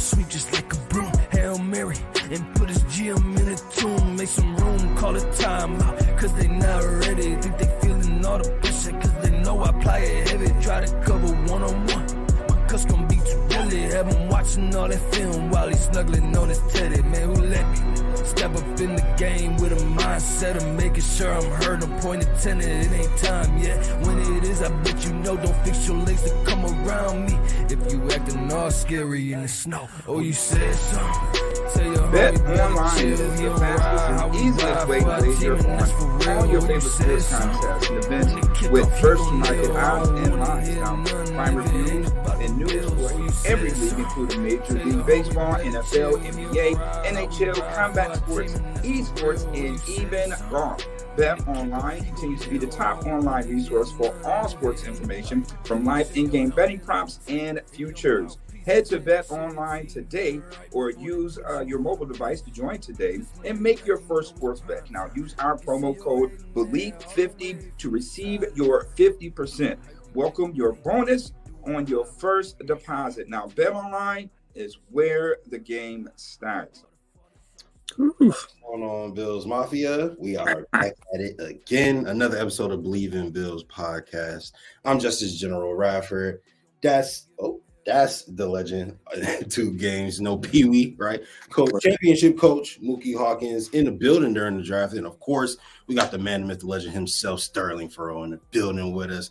sweep just like a broom. Hail Mary, and put his GM in a tomb. Make some room, call it timeout, cause they not ready. Think they feeling all the pressure, cause they know I apply it heavy. Try to cover one-on-one, my cuss gon' be too really. Have him watching all that film while he's snuggling on his teddy. Man, who let me step up in the game with a mindset of making sure I'm heard? No point intended, it ain't time yet. When it is, I bet you know, don't fix your legs to come around me. If you acting all scary in the snow, oh, you said something. Bet Online is the fastest and easiest way to wager on all your favorite sports contests and events with personalized odds and lines. Now, prime reviews and news for every league, including Major League Baseball, NFL, NBA, NHL, combat sports, esports, and even golf. Bet Online continues to be the top online resource for all sports information, from live in-game betting props and futures. Head to Bet Online today or use your mobile device to join today and make your first sports bet. Now, use our promo code BLEAV50 to receive your 50%. Welcome your bonus on your first deposit. Now, Bet Online is where the game starts. What's going on, Bills Mafia? We are back at it again. Another episode of BLEAV In Bills podcast. I'm Justice General Radford. That's the legend. 2 games, no Pee-wee, right? Championship coach Mookie Hawkins in the building during the draft. And of course, we got the man, the myth, the legend himself, Sterling Furrow, in the building with us.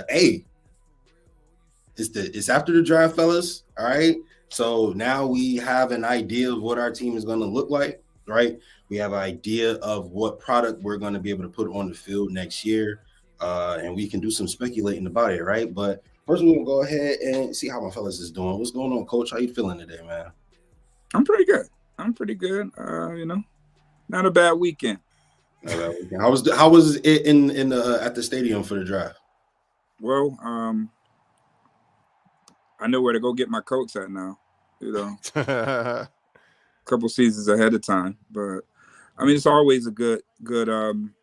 Hey, it's after the draft, fellas. All right. So now we have an idea of what our team is going to look like, right? We have an idea of what product we're going to be able to put on the field next year. And we can do some speculating about it, right? But first, we're going to go ahead and see how my fellas is doing. What's going on, Coach? How you feeling today, man? I'm pretty good. Not a bad weekend. How was it in at the stadium for the draft? Well, I know where to go get my coats at now, a couple seasons ahead of time. But I mean, it's always a good time,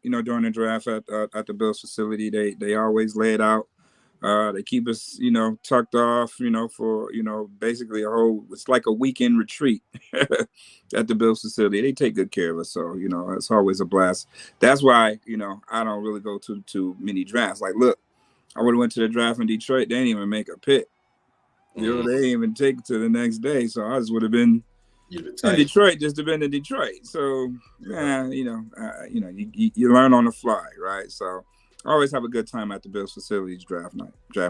during the draft at the Bills facility. They always lay it out. They keep us, tucked off, for, basically it's like a weekend retreat at the Bills facility. They take good care of us. So, it's always a blast. That's why, I don't really go to too many drafts. Like, look, I would have went to the draft in Detroit. They didn't even make a pick. They didn't even take it to the next day. So I just would have been in Detroit just to been in Detroit. So, you learn on the fly, right? So I always have a good time at the Bills facilities draft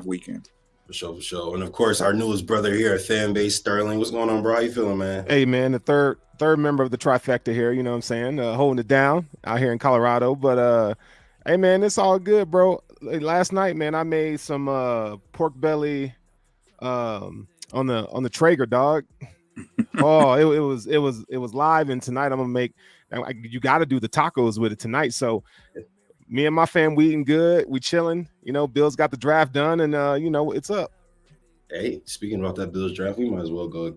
weekend. For sure. And of course, our newest brother here at Fanbase, Sterling. What's going on, bro? How you feeling, man? Hey, man, the third member of the trifecta here, you know what I'm saying? Holding it down out here in Colorado. But, hey, man, it's all good, bro. Last night, man, I made some pork belly on the Traeger, dog. Oh, it was live, and tonight I'm gonna make. You got to do the tacos with it tonight. So, me and my fam, we eating good, we chilling. Bills got the draft done, and it's up. Hey, speaking about that Bills draft, we might as well go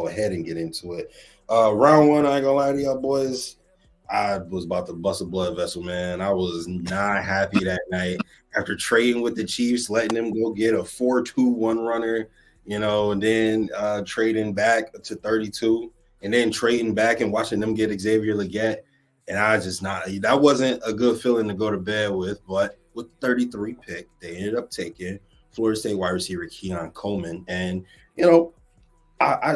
ahead and get into it. Round 1, I ain't gonna lie to y'all boys. I was about to bust a blood vessel, man. I was not happy that night after trading with the Chiefs, letting them go get a 4-2-1 runner, and then trading back to 32, and then trading back and watching them get Xavier Legette. And that wasn't a good feeling to go to bed with. But with the 33 pick, they ended up taking Florida State wide receiver Keon Coleman. And, I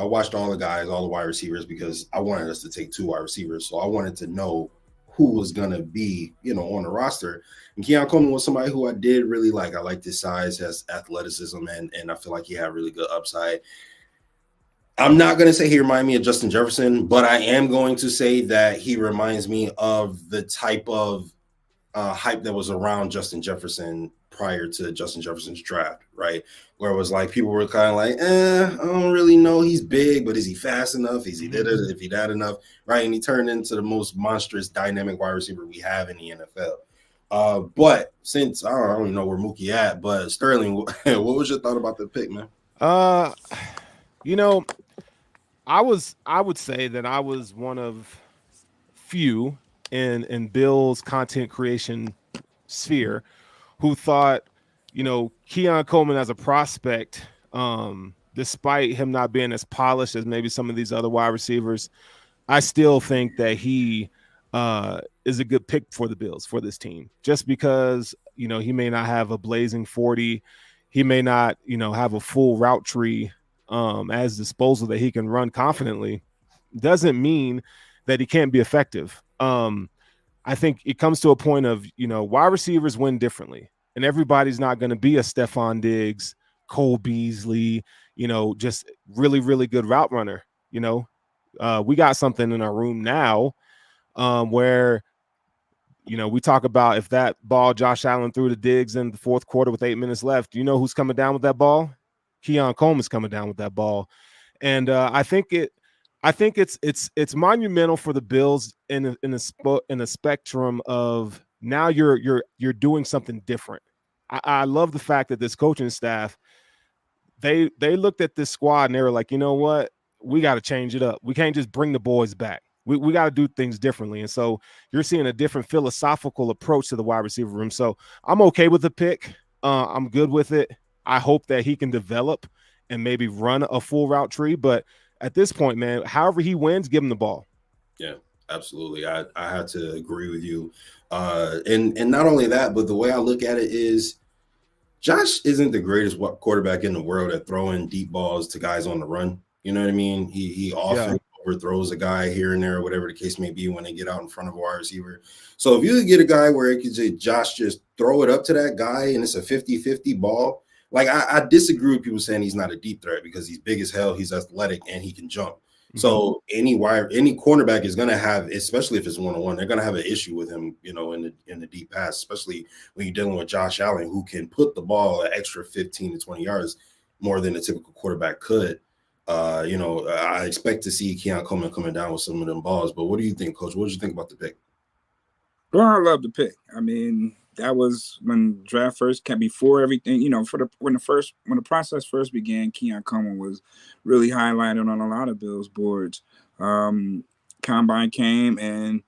watched all the wide receivers, because I wanted us to take 2 wide receivers. So I wanted to know who was going to be, on the roster. And Keon Coleman was somebody who I did really like. I liked his size, his athleticism, and I feel like he had really good upside. I'm not going to say he reminded me of Justin Jefferson, but I am going to say that he reminds me of the type of hype that was around Justin Jefferson prior to Justin Jefferson's draft, right? Where it was like people were kind of like, I don't really know. He's big, but is he fast enough? Is he if he that enough, right? And he turned into the most monstrous, dynamic wide receiver we have in the NFL. But since I don't even know where Mookie at, but Sterling, what was your thought about the pick, man? I would say that I was one of few in Bill's content creation sphere who thought, Keon Coleman as a prospect despite him not being as polished as maybe some of these other wide receivers, I still think that he is a good pick for the Bills for this team, just because, you know, he may not have a blazing 40. He may not, you know, have a full route tree as disposal that he can run confidently. Doesn't mean that he can't be effective. I think it comes to a point of, you know, wide receivers win differently, and everybody's not going to be a Stephon Diggs, Cole Beasley, you know, just really, really good route runner. You know, we got something in our room now where, you know, we talk about if that ball Josh Allen threw to Diggs in the fourth quarter with 8 minutes left, you know who's coming down with that ball? Keon Coleman's coming down with that ball. And I think it's monumental for the Bills in a spectrum of now you're doing something different. I love the fact that this coaching staff, they looked at this squad and they were like, you know what, we got to change it up. We can't just bring the boys back. We got to do things differently. And so you're seeing a different philosophical approach to the wide receiver room. So I'm okay with the pick. I'm good with it. I hope that he can develop and maybe run a full route tree. But at this point, man, however he wins, give him the ball. Yeah, absolutely. I have to agree with you. And not only that, but the way I look at it is Josh isn't the greatest quarterback in the world at throwing deep balls to guys on the run. You know what I mean? He often overthrows a guy here and there, whatever the case may be, when they get out in front of a wide receiver. So if you could get a guy where it could say Josh just throw it up to that guy and it's a 50-50 ball, like I disagree with people saying he's not a deep threat because he's big as hell, he's athletic, and he can jump. So any cornerback is going to have, especially if it's one-on-one, they're going to have an issue with him, you know, in the deep pass, especially when you're dealing with Josh Allen, who can put the ball an extra 15 to 20 yards more than a typical quarterback could. You know, I expect to see Keon Coleman coming down with some of them balls. But what do you think, Coach? What did you think about the pick? Well, I love the pick. I mean, that was when draft first came, before everything, you know, when the process first began, Keon Coleman was really highlighted on a lot of Bills boards. Combine came and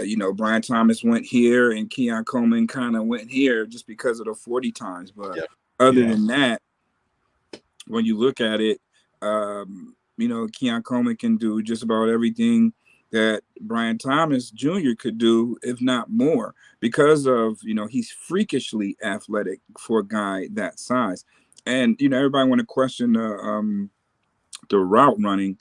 you know, Brian Thomas went here and Keon Coleman kind of went here just because of the 40 times. But other than that, when you look at it, you know, Keon Coleman can do just about everything that Brian Thomas Jr. could do, if not more, because of, you know, he's freakishly athletic for a guy that size. And, you know, everybody want to question the route running.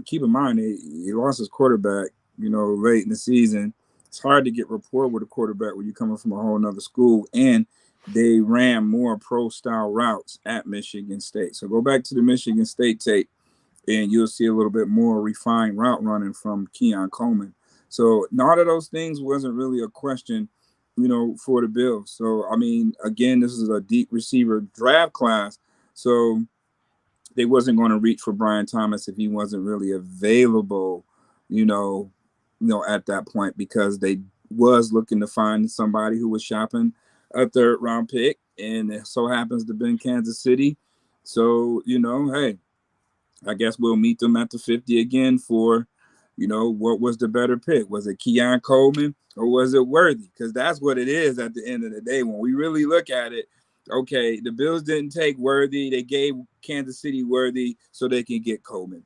Keep in mind, he lost his quarterback, you know, late in the season. It's hard to get rapport with a quarterback when you're coming from a whole nother school. And they ran more pro-style routes at Michigan State. So go back to the Michigan State tape, and you'll see a little bit more refined route running from Keon Coleman. So none of those things wasn't really a question, you know, for the Bills. So, I mean, again, this is a deep receiver draft class. So they wasn't going to reach for Brian Thomas if he wasn't really available, you know, at that point, because they was looking to find somebody who was shopping a third round pick, and it so happens to be in Kansas City. So, you know, hey, I guess we'll meet them at the 50 again for, you know, what was the better pick? Was it Keon Coleman or was it Worthy? Because that's what it is at the end of the day. When we really look at it, okay, the Bills didn't take Worthy. They gave Kansas City Worthy so they can get Coleman.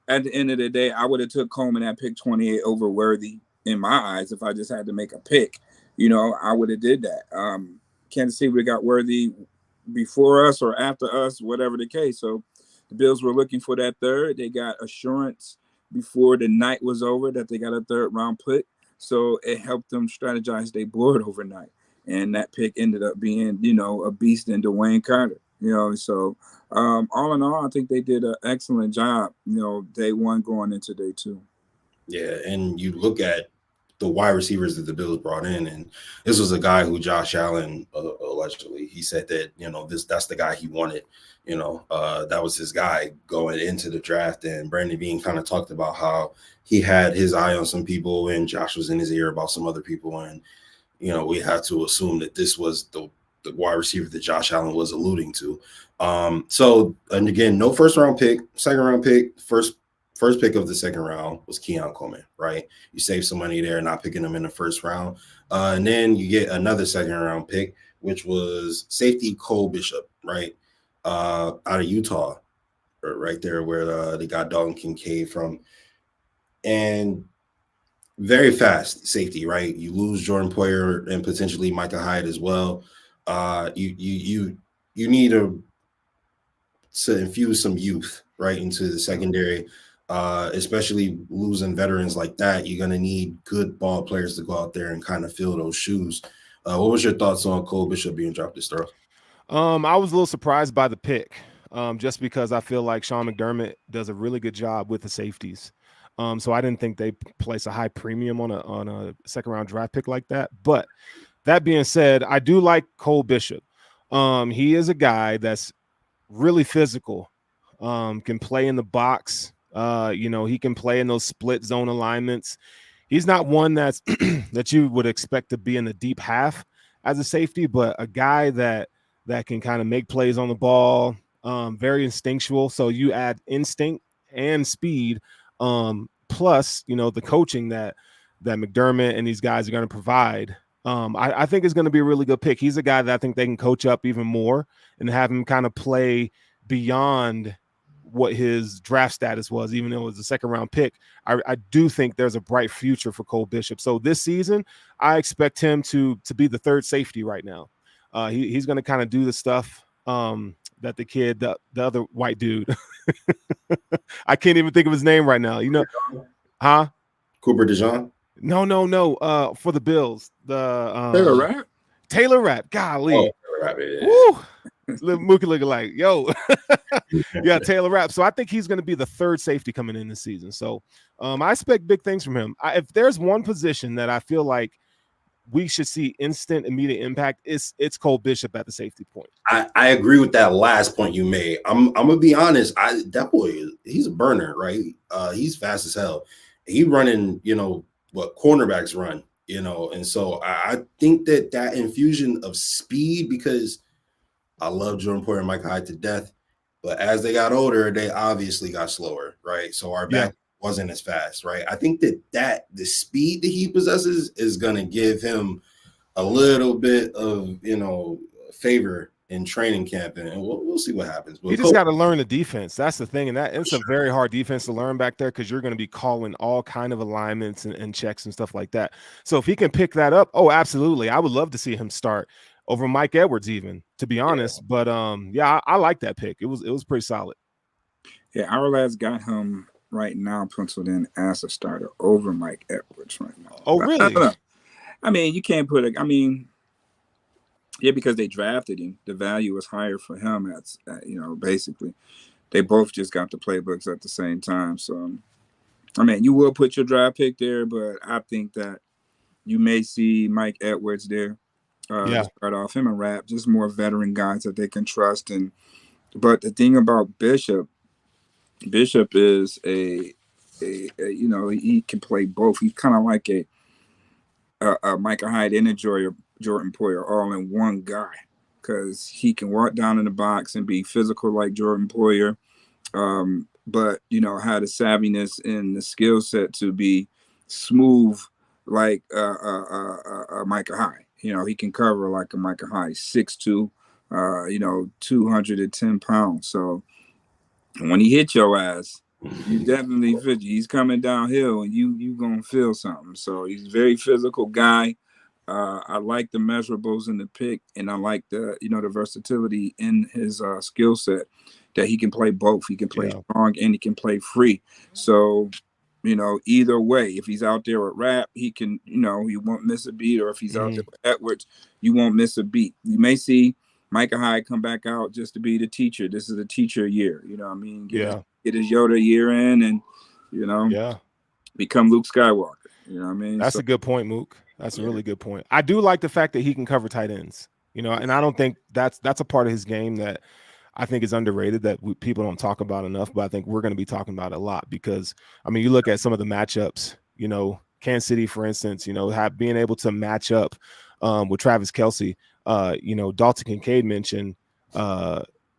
At the end of the day, I would have took Coleman at pick 28 over Worthy in my eyes if I just had to make a pick. You know, I would have did that. Kansas City would have got Worthy before us or after us, whatever the case. So the Bills were looking for that third. They got assurance before the night was over that they got a third round pick. So it helped them strategize their board overnight. And that pick ended up being, you know, a beast in Dwayne Carter. You know, so all in all, I think they did an excellent job, you know, day one going into day two. Yeah, and you look at the wide receivers that the Bills brought in, and this was a guy who Josh Allen allegedly, he said that, you know, that's the guy he wanted. You know, that was his guy going into the draft. And Brandon Beane kind of talked about how he had his eye on some people and Josh was in his ear about some other people. And, you know, we had to assume that this was the wide receiver that Josh Allen was alluding to. So, and again, no first round pick, second round pick, first pick of the second round was Keon Coleman, right? You save some money there, not picking him in the first round. And then you get another second round pick, which was safety Cole Bishop, right? out of Utah, right there where they got Dalton Kincaid from. And very fast safety, right? You lose Jordan Poyer and potentially Micah Hyde as well. You need to infuse some youth right into the secondary, especially losing veterans like that. You're gonna need good ball players to go out there and kind of fill those shoes. What was your thoughts on Cole Bishop being dropped this throw? I was a little surprised by the pick, just because I feel like Sean McDermott does a really good job with the safeties. So I didn't think they place a high premium on a second round draft pick like that. But that being said, I do like Cole Bishop. He is a guy that's really physical, can play in the box. He can play in those split zone alignments. He's not one that's that you would expect to be in the deep half as a safety, but a guy that can kind of make plays on the ball, very instinctual. So you add instinct and speed, plus the coaching that McDermott and these guys are going to provide. I think it's going to be a really good pick. He's a guy that I think they can coach up even more and have him kind of play beyond what his draft status was, even though it was a second round pick. I do think there's a bright future for Cole Bishop. So this season, I expect him to be the third safety right now. He's going to kind of do the stuff that the kid, the other white dude, I can't even think of his name right now. Huh? Cooper DeJean? No. For the Bills, Taylor Rapp. Taylor Rapp. Golly. Oh, Taylor Rapp, yeah. Woo! Little Mookie looking like, yo. Yeah, Taylor Rapp. So I think he's going to be the third safety coming in this season. So I expect big things from him. If there's one position that I feel like we should see instant, immediate impact, it's Cole Bishop at the safety point. I agree with that last point you made. I'm gonna be honest. That boy, he's a burner, right? He's fast as hell. He running, what cornerbacks run, and so I think that infusion of speed, because I love Jordan Poyer and Micah Hyde to death, but as they got older, they obviously got slower, right? So our back wasn't as fast, right? I think that the speed that he possesses is going to give him a little bit of, favor in training camp, and we'll see what happens. But you just got to learn the defense. That's the thing, and it's a very hard defense to learn back there, because you're going to be calling all kind of alignments and checks and stuff like that. So if he can pick that up, oh, absolutely. I would love to see him start over Mike Edwards, even, to be honest. Yeah. But I like that pick. It was pretty solid. Yeah, our lads got him right now penciled in as a starter over Mike Edwards right now. Oh, really? I mean, you can't put because they drafted him, the value was higher for him. That's basically they both just got the playbooks at the same time. So, you will put your draft pick there, but I think that you may see Mike Edwards there. Start off him and Rapp, just more veteran guys that they can trust. But the thing about Bishop is he can play both. He's kind of like a Micah Hyde and a Jordan Poyer all in one guy, because he can walk down in the box and be physical like Jordan Poyer, but have the savviness and the skill set to be smooth like Micah Hyde. He can cover like a Micah Hyde, 6'2", 210 pounds. So when he hit your ass, you definitely fit. He's coming downhill, and you gonna feel something. So he's a very physical guy. I like the measurables in the pick, and I like the the versatility in his skill set, that he can play both. He can play strong and he can play free. So either way, if he's out there with Rapp, he can, he won't miss a beat. Or if he's out there with Edwards, you won't miss a beat. You may see Micah Hyde come back out just to be the teacher. This is a teacher year. Get his Yoda year in, and, become Luke Skywalker. That's a good point, Mook. That's a really good point. I do like the fact that he can cover tight ends, and I don't think that's a part of his game that I think is underrated, that people don't talk about enough, but I think we're going to be talking about it a lot, because you look at some of the matchups, Kansas City, for instance, being able to match up with Travis Kelce. Dalton Kincaid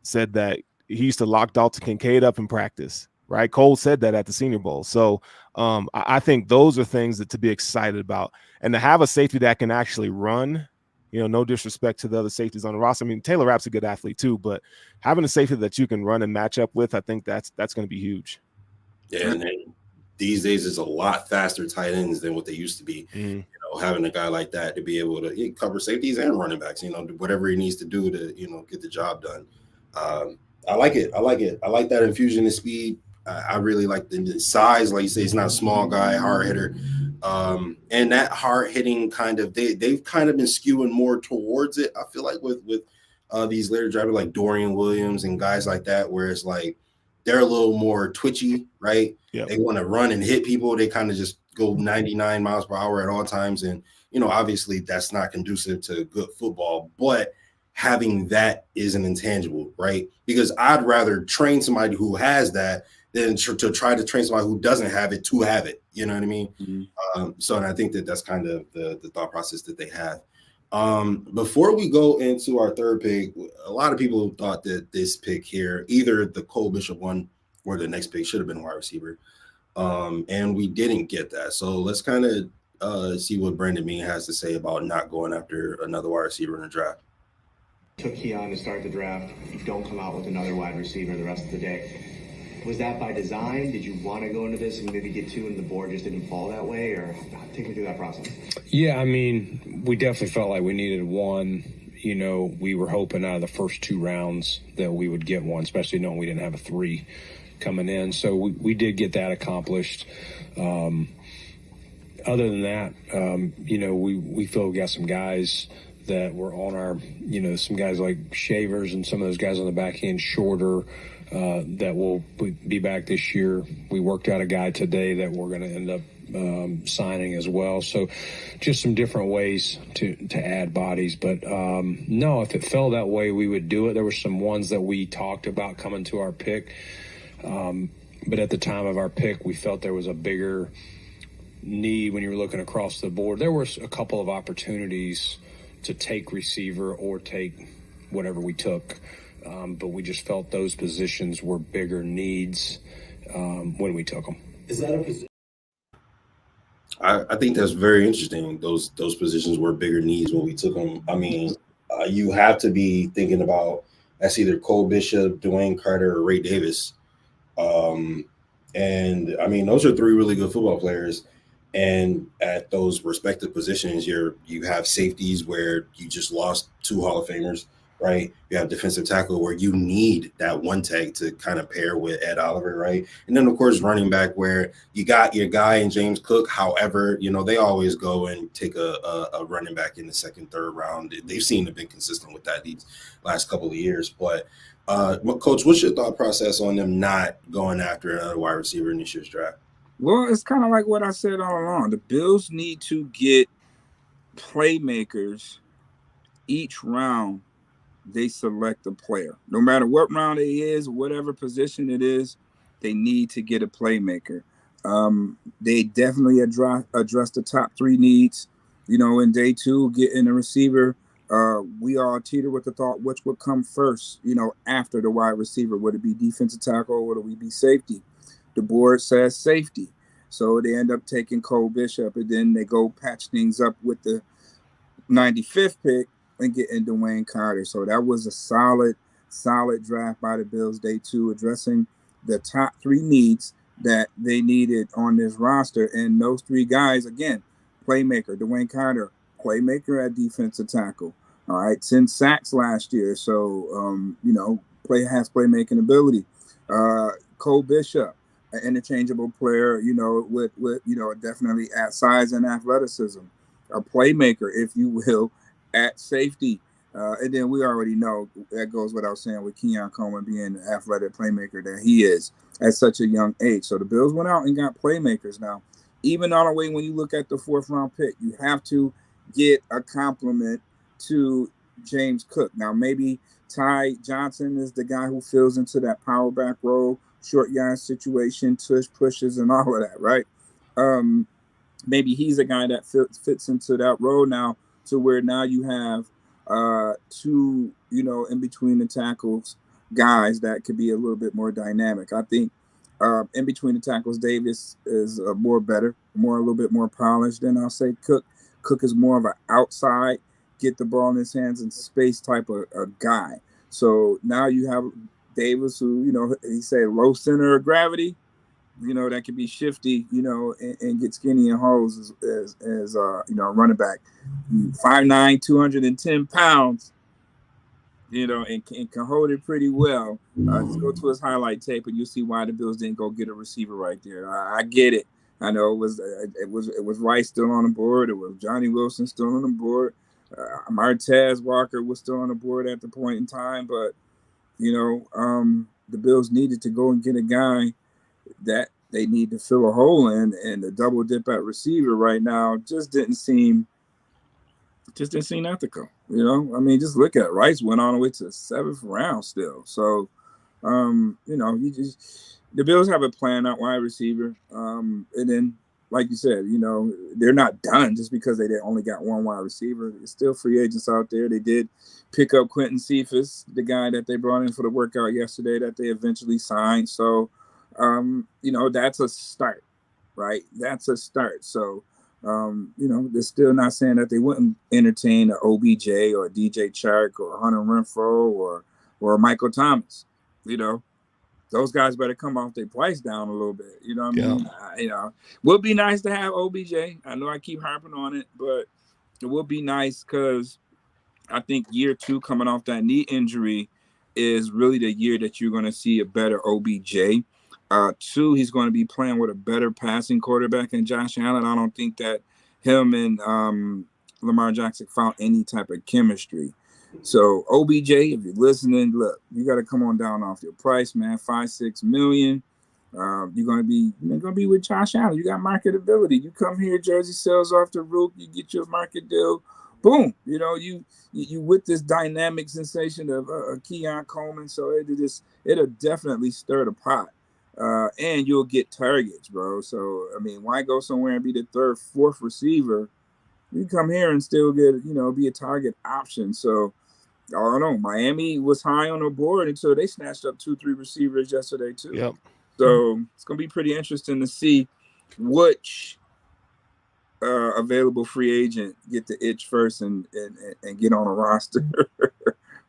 said that he used to lock Dalton Kincaid up in practice, right? Cole said that at the Senior Bowl. So I think those are things that to be excited about, and to have a safety that can actually run, You know, no disrespect to the other safeties on the roster. I mean, Taylor Rapp's a good athlete too, but having a safety that you can run and match up with, I think that's going to be huge. Yeah, and then these days it's a lot faster tight ends than what they used to be. You know, having a guy like that to be able to cover safeties and running backs, you know, whatever he needs to do to, you know, get the job done. I like it. I like that infusion of speed. I really like the size. Like you say, he's not a small guy, hard hitter. And that hard hitting kind of they've kind of been skewing more towards it. I feel like with these later drivers like Dorian Williams and guys like that, where it's like they're a little more twitchy, right? Yep. They want to run and hit people. They kind of just go 99 miles per hour at all times. And, you know, obviously that's not conducive to good football, but having that is an intangible, right? Because I'd rather train somebody who has that than to try to train somebody who doesn't have it to have it. You know what I mean? So, and I think that's kind of the thought process that they have. Before we go into our third pick, a lot of people thought that this pick here, either the Cole Bishop one or the next pick should have been wide receiver. And we didn't get that. So let's kind of see what Brandon Beane has to say about not going after another wide receiver in the draft. Took Keon to start the draft. You don't come out with another wide receiver the rest of the day. Was that by design? Did you want to go into this and maybe get two and the board just didn't fall that way? Or take me through that process. Yeah, I mean, we definitely felt like we needed one. You know, we were hoping out of the first 2 rounds that we would get one, especially knowing we didn't have a 3 coming in. So we did get that accomplished. Other than that, you know, we feel we got some guys that were on our, you know, some guys like Shavers and some of those guys on the back end, Shorter, that will be back this year. We worked out a guy today that we're going to end up signing as well. So just some different ways to add bodies. But no, if it fell that way, we would do it. There were some ones that we talked about coming to our pick. But at the time of our pick, we felt there was a bigger need when you were looking across the board. There were a couple of opportunities to take receiver or take whatever we took. But we just felt those positions were bigger needs when we took them. Is that a position? I think that's very interesting. Those positions were bigger needs when we took them. I mean, you have to be thinking about that's either Cole Bishop, Dwayne Carter, or Ray Davis. And I mean, those are 3 really good football players. And at those respective positions, you have safeties where you just lost 2 Hall of Famers, right? You have defensive tackle where you need that one tag to kind of pair with Ed Oliver, right? And then, of course, running back where you got your guy in James Cook. However, you know, they always go and take a running back in the 2nd, 3rd round. They've seemed to be consistent with that these last couple of years. But, Coach, what's your thought process on them not going after another wide receiver in this year's draft? Well, it's kind of like what I said all along. The Bills need to get playmakers each round. They select a player. No matter what round it is, whatever position it is, they need to get a playmaker. They definitely address the top 3 needs. You know, in day 2, getting a receiver, we all teeter with the thought which would come first, you know, after the wide receiver. Would it be defensive tackle or would it be safety? The board says safety. So they end up taking Cole Bishop, and then they go patch things up with the 95th pick and getting Dwayne Carter. So that was a solid draft by the Bills day 2, addressing the top 3 needs that they needed on this roster. And those 3 guys, again, playmaker, Dwayne Carter, playmaker at defensive tackle. All right, 10 sacks last year. So, you know, has playmaking ability. Cole Bishop, an interchangeable player, you know, with you know, definitely at size and athleticism. A playmaker, if you will, at safety. And then we already know that goes without saying with Keon Coleman being the athletic playmaker that he is at such a young age. So the Bills went out and got playmakers. Now, even all the way when you look at the 4th round pick, you have to get a compliment to James Cook. Now, maybe Ty Johnson is the guy who fills into that power back role, short yard situation, tush pushes and all of that, right? Maybe he's a guy that fits into that role now, to where now you have 2, you know, in between the tackles guys that could be a little bit more dynamic. I think in between the tackles, Davis is a little bit more polished than I'll say Cook. Cook is more of an outside get the ball in his hands in space type of a guy. So now you have Davis, who, you know, he said low center of gravity, you know, that can be shifty, you know, and get skinny and holes as you know, running back. 5'9", 210 pounds, you know, and can hold it pretty well. Just go to his highlight tape and you'll see why the Bills didn't go get a receiver right there. I get it. I know it was Rice still on the board. It was Johnny Wilson still on the board. Martez Walker was still on the board at the point in time, but you know, the Bills needed to go and get a guy that they need to fill a hole in, and the double dip at receiver right now just didn't seem ethical. You know, I mean, just look at it. Rice went all the way to the 7th round still. So, you know, the Bills have a plan out wide receiver, and then, like you said, you know, they're not done just because they only got one wide receiver. There's still free agents out there. They did pick up Quentin Cephas, the guy that they brought in for the workout yesterday that they eventually signed. So, you know, that's a start, right? That's a start. So, you know, they're still not saying that they wouldn't entertain an OBJ or a DJ Chark or Hunter Renfro or Michael Thomas. You know, those guys better come off their price down a little bit. You know what I mean? You know, would be nice to have OBJ. I know I keep harping on it, but it would be nice because I think year 2 coming off that knee injury is really the year that you're going to see a better OBJ. 2, he's going to be playing with a better passing quarterback than Josh Allen. I don't think that him and Lamar Jackson found any type of chemistry. So OBJ, if you're listening, look, you got to come on down off your price, man. $5-6 million. You're gonna be with Josh Allen. You got marketability. You come here, jersey sales off the roof. You get your market deal. Boom. You know, you with this dynamic sensation of Keon Coleman. So it'll definitely stir the pot. And you'll get targets, bro. So, I mean, why go somewhere and be the 3rd, 4th receiver? You come here and still get, you know, be a target option. So, I don't know. Miami was high on the board until they snatched up 2-3 receivers yesterday, too. Yep. So, it's going to be pretty interesting to see which available free agent get the itch first and get on a roster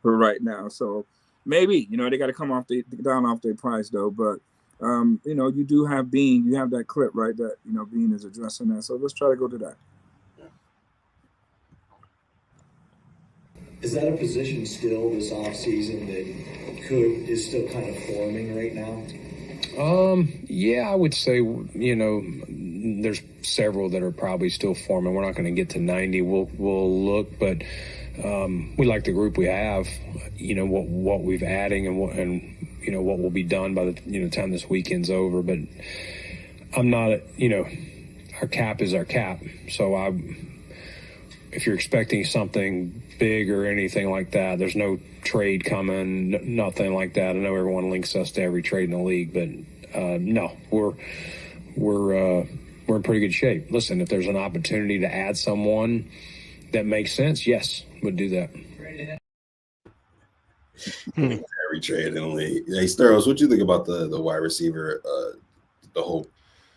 for right now. So, maybe, you know, they got to come down off their price, though. But, you know, you do have Bean. You have that clip, right? That, you know, Bean is addressing that. So let's try to go to that. Is that a position still this offseason that is still kind of forming right now? Yeah, I would say, you know, there's several that are probably still forming. We're not going to get to 90. We'll look, but we like the group we have. You know what we've adding and you know what will be done by the time this weekend's over. But I'm not, you know, our cap is our cap. So if you're expecting something big or anything like that, there's no trade coming, nothing like that. I know everyone links us to every trade in the league, but no, we're in pretty good shape. Listen, if there's an opportunity to add someone that makes sense, yes, we'd do that. Every trade in the league. Hey, Sterles, what do you think about the wide receiver, the whole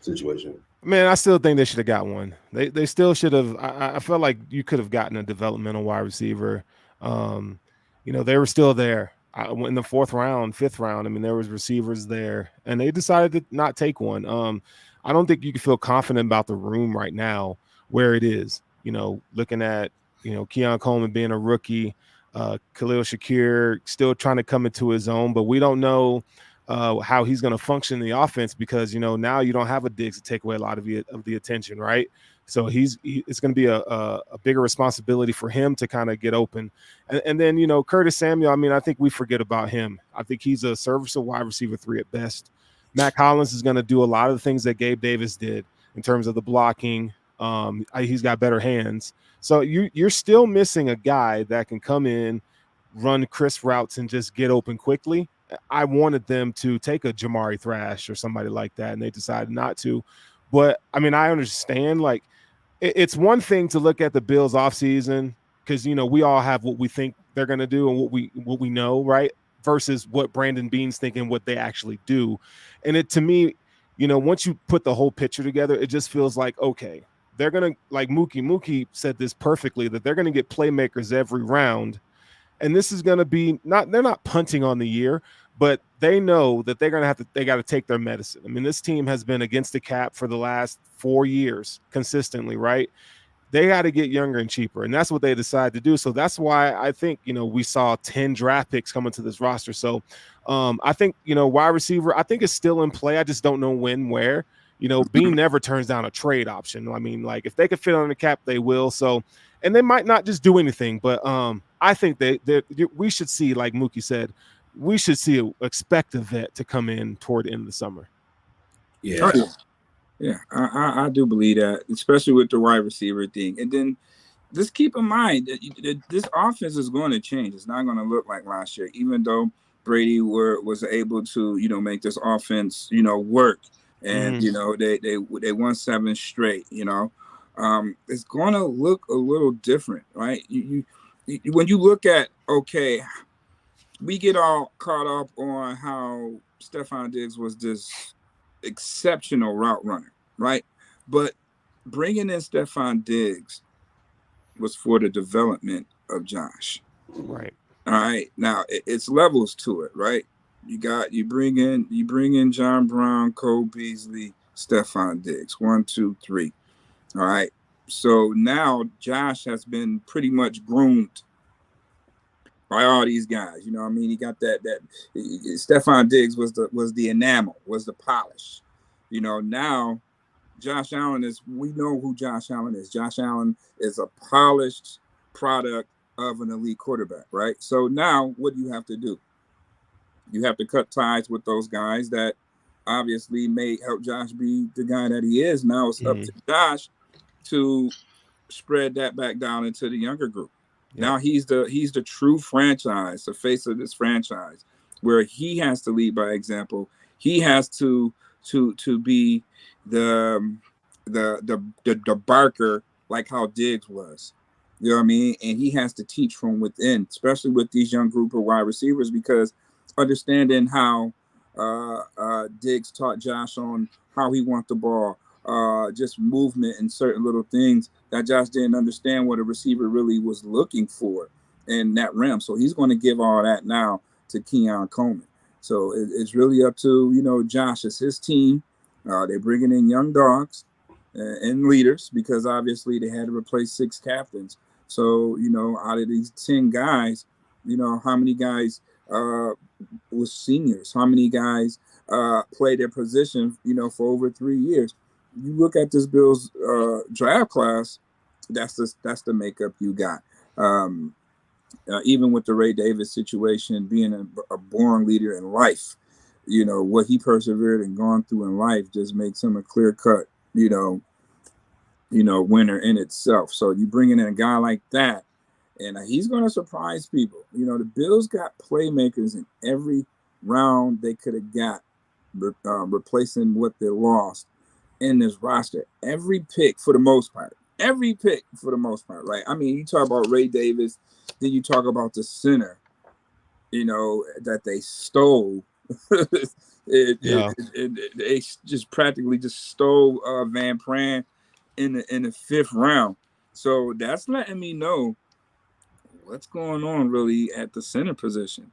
situation? Man, I still think they should have got one. They still should have. I felt like you could have gotten a developmental wide receiver. You know, they were still there in the 4th round, 5th round. I mean, there was receivers there, and they decided to not take one. I don't think you can feel confident about the room right now where it is. You know, looking at, you know, Keon Coleman being a rookie, Khalil Shakir still trying to come into his own, but we don't know how he's going to function in the offense because, you know, now you don't have a Diggs to take away a lot of the attention, right? So it's going to be a bigger responsibility for him to kind of get open. And then, you know, Curtis Samuel, I mean, I think we forget about him. I think he's a serviceable wide receiver 3 at best. Matt Collins is going to do a lot of the things that Gabe Davis did in terms of the blocking. He's got better hands. So you're still missing a guy that can come in, run crisp routes, and just get open quickly. I wanted them to take a Jamari Thrash or somebody like that, and they decided not to. But, I mean, I understand, like, it's one thing to look at the Bills offseason because, you know, we all have what we think they're going to do and what we know, right, versus what Brandon Beane's thinking, what they actually do. And to me, you know, once you put the whole picture together, it just feels like, okay, they're gonna, like Mookie said this perfectly, that they're gonna get playmakers every round. And this is going to be they're not punting on the year, but they know that they got to take their medicine. I mean, this team has been against the cap for the last 4 years consistently, right? They got to get younger and cheaper, and that's what they decided to do. So that's why I think, we saw 10 draft picks coming to this roster. So I think, wide receiver, I think is still in play. I just don't know when, where. Bean never turns down a trade option. I mean, like, if they could fit on the cap, they will. So, and they might not just do anything, but I think we should see, like Mookie said, we should expect a vet to come in toward the end of the summer. Yeah. Yeah, I do believe that, especially with the wide receiver thing. And then just keep in mind that this offense is going to change. It's not going to look like last year, even though Brady was able to, make this offense, work. And, they won 7 straight, it's going to look a little different, right? When you look at, okay, we get all caught up on how Stefon Diggs was this exceptional route runner, right? But bringing in Stefon Diggs was for the development of Josh. Right. All right. Now it's levels to it, right? You bring in John Brown, Cole Beasley, Stefon Diggs. 1, 2, 3. All right. So now Josh has been pretty much groomed by all these guys. You know what I mean? He got that Stefon Diggs was the enamel, was the polish. Now Josh Allen we know who Josh Allen is. Josh Allen is a polished product of an elite quarterback, right? So now what do you have to do? You have to cut ties with those guys that obviously may help Josh be the guy that he is. Now it's up to Josh to spread that back down into the younger group. Yep. Now he's the true franchise, the face of this franchise, where he has to lead by example. He has to be the barker, like how Diggs was. You know what I mean? And he has to teach from within, especially with these young group of wide receivers, because understanding how Diggs taught Josh on how he wants the ball, just movement and certain little things that Josh didn't understand what a receiver really was looking for in that realm. So he's going to give all that now to Keon Coleman. So it's really up to, Josh. It's his team. They're bringing in young dogs and leaders, because obviously they had to replace 6 captains. So, out of these 10 guys, how many guys was seniors? How many guys played their position, for over 3 years? You look at this Bills draft class, that's the makeup you got. Even with the Ray Davis situation, being a born leader in life, what he persevered and gone through in life just makes him a clear-cut, winner in itself. So you bring in a guy like that, and he's going to surprise people. The Bills got playmakers in every round they could have got, replacing what they lost in this roster. Every pick for the most part, right? I mean, you talk about Ray Davis, then you talk about the center, that they stole. They just practically stole Van Pran in the 5th round. So that's letting me know what's going on really at the center position.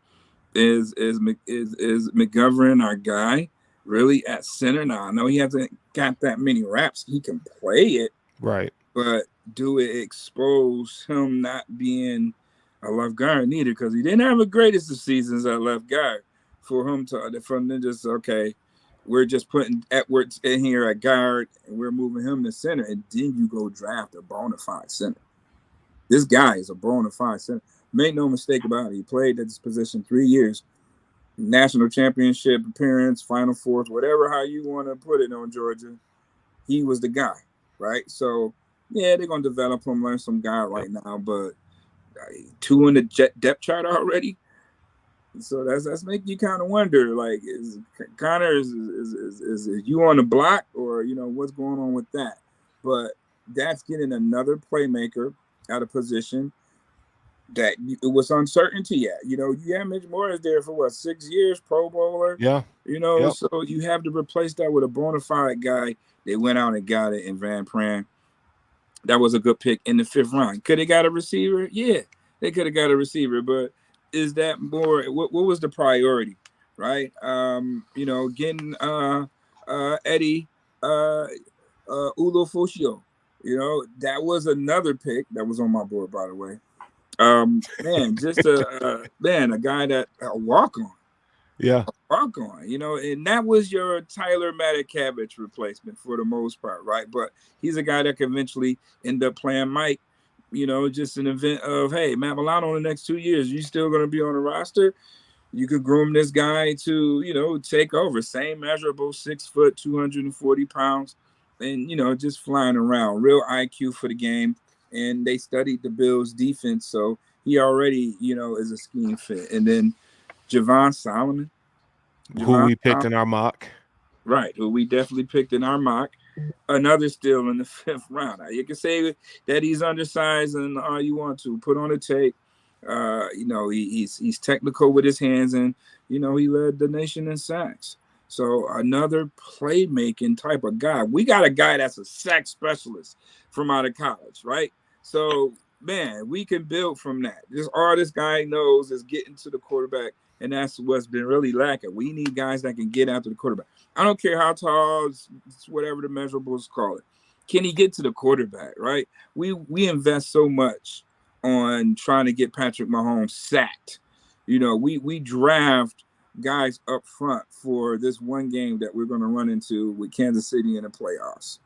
Is McGovern our guy really at center? Now I know he hasn't got that many reps. He can play it, right? But do it expose him not being a left guard neither? Because he didn't have the greatest of seasons at left guard. For him to just, okay, we're just putting Edwards in here at guard and we're moving him to center, and then you go draft a bona fide center. This guy is a bona fide center. Make no mistake about it. He played at this position 3 years. National championship appearance, Final Fours, whatever how you want to put it on Georgia. He was the guy, right? So, yeah, they're going to develop him, learn some guy right now, but 2 in the depth chart already. So that's making you kind of wonder, like, is Connor is you on the block, or what's going on with that? But that's getting another playmaker out of position that it was uncertainty at. You have Mitch Morris there for 6 years, Pro Bowler. Yeah. Yep. So you have to replace that with a bona fide guy. They went out and got it in Van Pran. That was a good pick in the 5th round. Could have got a receiver? Yeah, they could have got a receiver, but is that more? What was the priority, right? Getting Eddie Ulofoshio. That was another pick that was on my board, by the way. Man, just a guy that a walk on. Yeah. Walk on, and that was your Tyler Matakavich replacement for the most part, right? But he's a guy that could eventually end up playing Mike, just an event of, hey, Matt Milano in the next 2 years, you still going to be on the roster? You could groom this guy to, take over. Same measurable, 6 foot, 240 pounds, and, just flying around. Real IQ for the game. And they studied the Bills' defense, so he already, is a scheme fit. And then Javon Solomon. Who we picked in our mock. Right, who we definitely picked in our mock. Another steal in the 5th round. You can say that he's undersized and all you want to. Put on a tape. He's technical with his hands, and he led the nation in sacks. So another playmaking type of guy. We got a guy that's a sack specialist from out of college, right? So, man, we can build from that. Just all this guy knows is getting to the quarterback, and that's what's been really lacking. We need guys that can get after the quarterback. I don't care how tall, it's whatever the measurables call it. Can he get to the quarterback, right? We invest so much on trying to get Patrick Mahomes sacked. We draft guys up front for this one game that we're going to run into with Kansas City in the playoffs.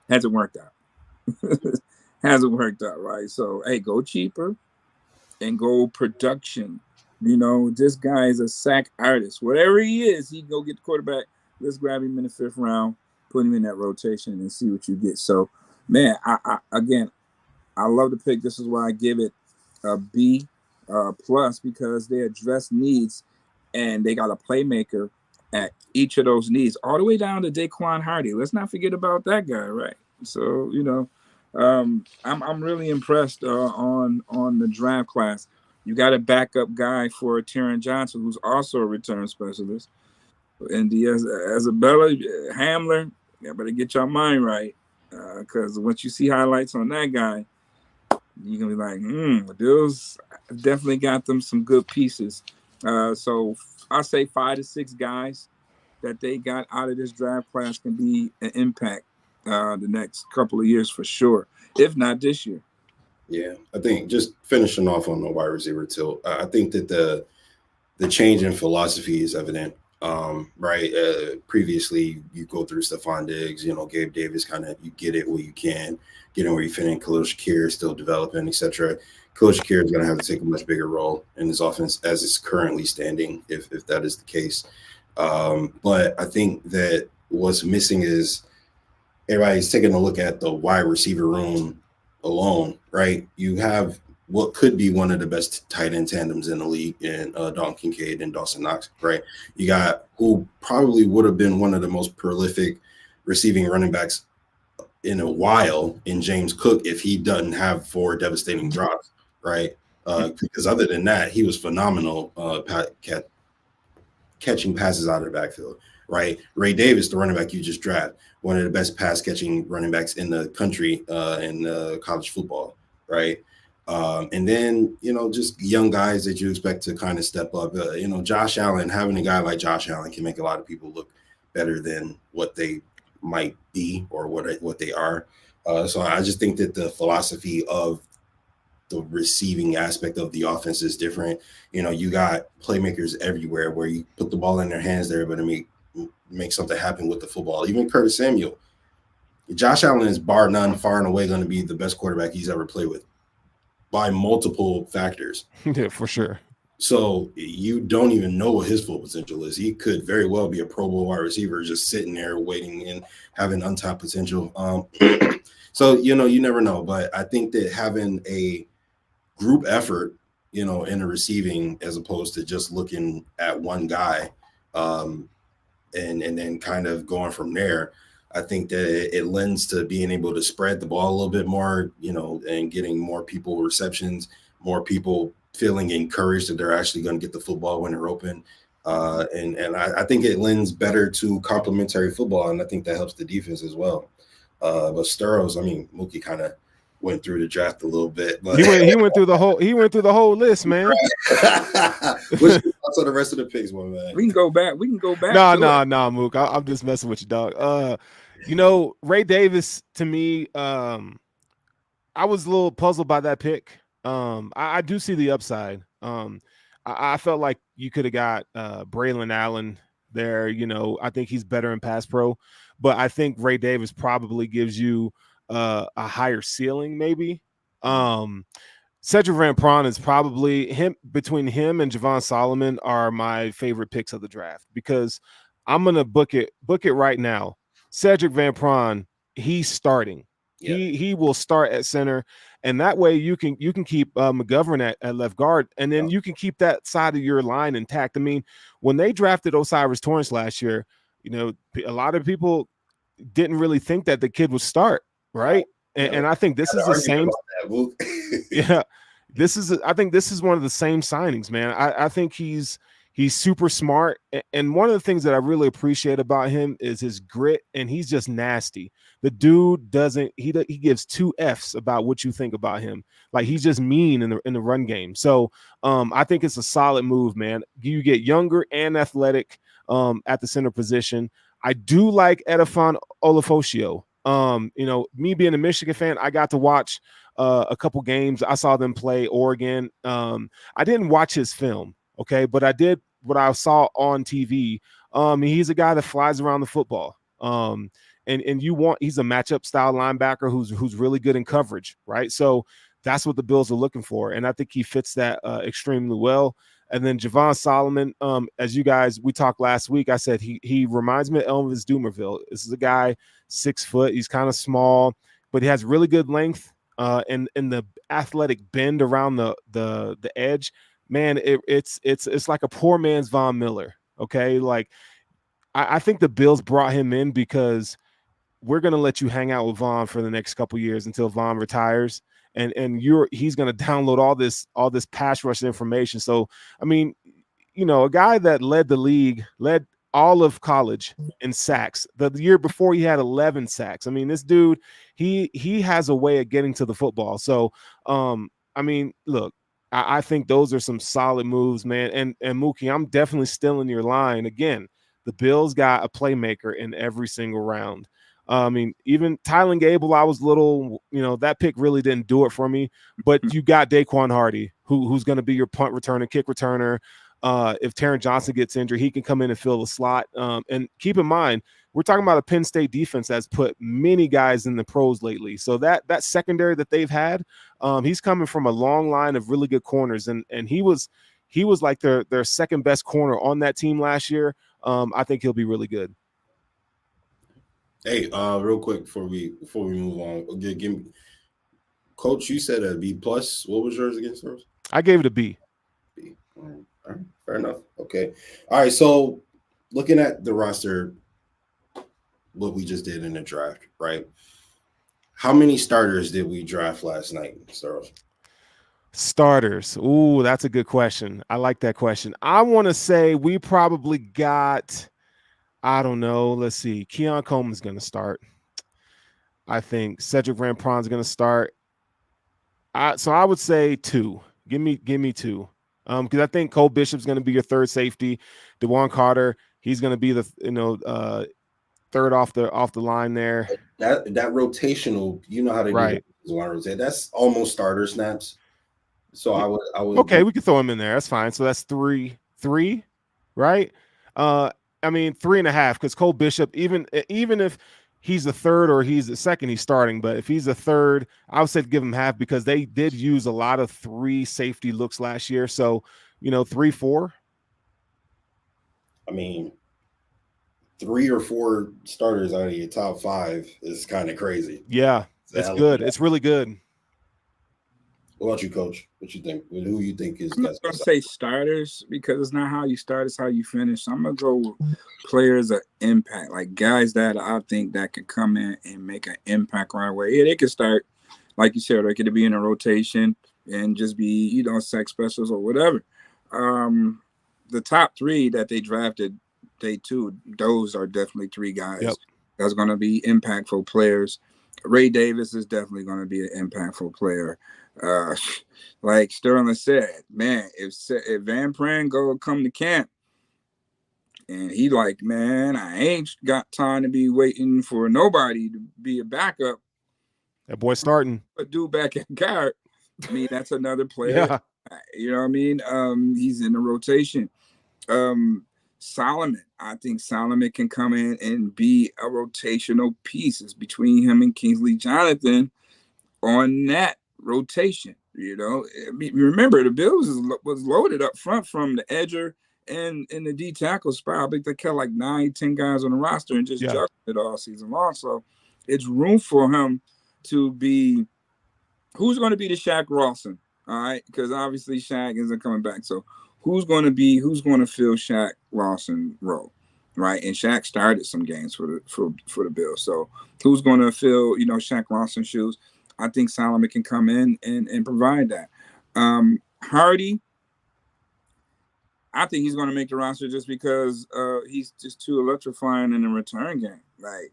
Hasn't worked out. Hasn't worked out, right? So, hey, go cheaper and go production. This guy is a sack artist. Whatever he is, he can go get the quarterback. Let's grab him in the 5th round, put him in that rotation, and see what you get. So, man, I love the pick. This is why I give it a B plus, because they address needs, and they got a playmaker at each of those needs, all the way down to Daquan Hardy. Let's not forget about that guy, right? So, I'm really impressed on the draft class. You got a backup guy for Taron Johnson, who's also a return specialist. And Isabella Hamler, you better get your mind right, because once you see highlights on that guy, you're going to be like, Bills definitely got them some good pieces. So I say 5 to 6 guys that they got out of this draft class can be an impact the next couple of years for sure, if not this year. Yeah, I think just finishing off on the wide receiver tilt, I think that the change in philosophy is evident. Right. Previously, you go through Stephon Diggs, Gabe Davis, kind of you get it where you can, get in where you fit in. Khalil Shakir is still developing, etc. Khalil Shakir is going to have to take a much bigger role in this offense as it's currently standing, if that is the case. But I think that what's missing is everybody's taking a look at the wide receiver room alone, right? You have what could be one of the best tight end tandems in the league in Dalton Kincaid and Dawson Knox, right? You got who probably would have been one of the most prolific receiving running backs in a while in James Cook if he doesn't have 4 devastating drops, right? Because other than that, he was phenomenal catching passes out of the backfield, right? Ray Davis, the running back you just drafted, one of the best pass-catching running backs in the country in college football, right? And then, just young guys that you expect to kind of step up. Josh Allen, having a guy like Josh Allen can make a lot of people look better than what they might be or what they are. So I just think that the philosophy of the receiving aspect of the offense is different. You got playmakers everywhere where you put the ball in their hands, they're able to make something happen with the football. Even Curtis Samuel. Josh Allen is bar none, far and away going to be the best quarterback he's ever played with by multiple factors. Yeah, for sure. So you don't even know what his full potential is. He could very well be a Pro Bowl wide receiver just sitting there waiting and having untapped potential. So, you never know. But I think that having a group effort, in the receiving as opposed to just looking at one guy and then kind of going from there, I think that it lends to being able to spread the ball a little bit more, and getting more people receptions, more people feeling encouraged that they're actually going to get the football when they're open. And I think it lends better to complementary football, and I think that helps the defense as well. But Sturrows, I mean, Mookie kind of went through the draft a little bit, but he went through the whole list, man. What's your thoughts on the rest of the picks, my man? We can go back. No, Mook. I'm just messing with you, dog. You know, Ray Davis, to me, I was a little puzzled by that pick. I do see the upside. I felt like you could have got Braylon Allen there. You know, I think he's better in pass pro, but I think Ray Davis probably gives you a higher ceiling, maybe. Cedric Van Pran is probably between him and Javon Solomon are my favorite picks of the draft, because I'm gonna book it right now. Cedric Van Pran, he's starting. Yeah. He will start at center, and that way you can keep McGovern at left guard, and then you can keep that side of your line intact. I mean, when they drafted Osiris Torrance last year, you know, a lot of people didn't really think that the kid would start, right? And I think this is the same. Yeah, I think this is one of the same signings, man. I think he's super smart, and one of the things that I really appreciate about him is his grit, and he's just nasty. The dude he gives 2 Fs about what you think about him. Like, he's just mean in the run game. So I think it's a solid move, man. You get younger and athletic at the center position. I do like Edifon Olafosio. You know, me being a Michigan fan, I got to watch a couple games. I saw them play Oregon. I didn't watch his film, okay, but I did what I saw on TV. He's a guy that flies around the football. And he's a matchup style linebacker who's really good in coverage, right? So that's what the Bills are looking for, and I think he fits that extremely well. And then Javon Solomon, as we talked last week, I said he reminds me of Elvis Dumervil. This is a guy 6 foot. He's kind of small, but he has really good length and the athletic bend around the edge. Man, it's like a poor man's Von Miller. Okay, like I think the Bills brought him in because we're going to let you hang out with Von for the next couple years until Von retires. And he's going to download all this pass rush information. So, I mean, you know, a guy that led all of college in sacks. The year before, he had 11 sacks. I mean, this dude, he has a way of getting to the football. So, I mean, look, I think those are some solid moves, man. And Mookie, I'm definitely still in your line. Again, the Bills got a playmaker in every single round. I mean, even Tylen Gable, I was little, you know, that pick really didn't do it for me. But you got Daquan Hardy, who's going to be your punt returner, kick returner. If Taron Johnson gets injured, he can come in and fill the slot. And keep in mind, we're talking about a Penn State defense that's put many guys in the pros lately. So that secondary that they've had, he's coming from a long line of really good corners, and he was like their second best corner on that team last year. I think he'll be really good. Hey, real quick before we move on, give me, Coach, you said a B plus. What was yours against yours? I gave it a B. B. All right, fair enough. Okay. All right. So looking at the roster, what we just did in the draft, right? How many starters did we draft last night, Starros? Starters. Ooh, that's a good question. I like that question. I want to say we probably got, I don't know. Let's see. Keon Coleman's going to start. I think Cedric Van Pran's going to start. So I would say 2. Give me 2. Because I think Cole Bishop's going to be your third safety. DeJuan Carter, he's going to be the third off the line there. That rotational, you know how they do rotate. That's almost starter snaps. So I would. Okay, we could throw him in there. That's fine. So that's 3, right? I mean 3.5, because Cole Bishop, even if he's the third or he's the second, he's starting. But if he's the third, I would say give him half, because they did use a lot of 3 safety looks last year. So, 3, 4. I mean, 3 or 4 starters out of your top 5 is kind of crazy. Yeah, it's good. It's really good. What about you, Coach? What you think? Who you think is? I'm not going to say starters, because it's not how you start, it's how you finish. So I'm going to go with players of impact, like guys that I think that can come in and make an impact right away. Yeah, they can start, like you said, they could be in a rotation and just be, sack specials or whatever. The top 3 that they drafted day 2, those are definitely 3 guys that's going to be impactful players. Ray Davis is definitely going to be an impactful player. Like Sterling said, man, if Van Pran come to camp and he like, man, I ain't got time to be waiting for nobody to be a backup. That boy starting. A dude back at guard. I mean, that's another player. Yeah. You know what I mean? He's in the rotation. Solomon, I think Solomon can come in and be a rotational piece. It's between him and Kingsley Jonathan on that rotation. You know, I mean, remember the Bills was loaded up front from the edger and in the D tackle spot. I think they kept like 9-10 guys on the roster and just juggled it all season long. So it's room for him to be. Who's going to be the Shaq Rawson? All right, because obviously Shaq isn't coming back. So who's going to fill Shaq Rawson role, right? And Shaq started some games for the Bills. So who's going to fill Shaq Rawson's shoes? I think Solomon can come in and provide that. Hardy, I think he's going to make the roster just because he's just too electrifying in the return game. Like